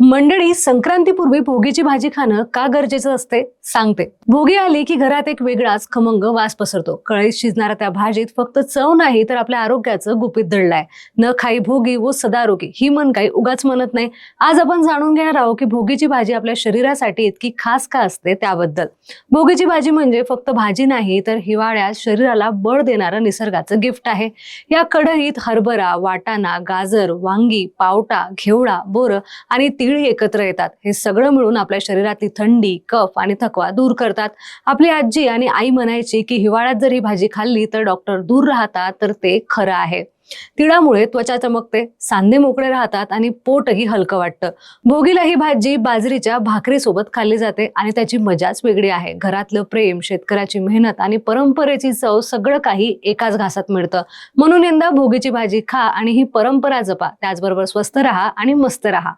मंडळी, संक्रांतीपूर्वी भोगीची भाजी खाणं का गरजेचं असते सांगते. भोगी आली की घरात एक वेगळाच खमंग वास पसरतो. कळीत शिजणाऱ्या त्या भाजीत फक्त चव नाही तर आपल्या आरोग्याचं गुपित दडलंय. न खाई भोगी व सदारोगी ही मन काही उगाच म्हणत नाही. आज आपण जाणून घेणार आहोत की भोगीची भाजी आपल्या शरीरासाठी इतकी खास का असते त्याबद्दल. भोगीची भाजी म्हणजे फक्त भाजी नाही तर हिवाळ्यात शरीराला बळ देणारं निसर्गाचं गिफ्ट आहे. या कढईत हरभरा, वाटाणा, गाजर, वांगी, पावटा, घेवडा, बोरं आणि तीळ एकत्र येतात. हे सगळं मिळून आपल्या शरीरातली थंडी, कफ आणि थकवा दूर करतात. आपली आजी आणि आई म्हणायची की हिवाळ्यात जर ही भाजी खाल्ली तर डॉक्टर दूर राहतात, तर ते खरं आहे. तिळामुळे त्वचा चमकते, सांधे मोकळे राहतात आणि पोटही हलकं वाटतं. भोगीला ही भाजी बाजरीच्या भाकरीसोबत खाल्ली जाते आणि त्याची मजाच वेगळी आहे. घरातलं प्रेम, शेतकऱ्याची मेहनत आणि परंपरेची चव सगळं काही एकाच घासात मिळतं. म्हणून यंदा भोगीची भाजी खा आणि ही परंपरा जपा. त्याचबरोबर स्वस्थ राहा आणि मस्त राहा.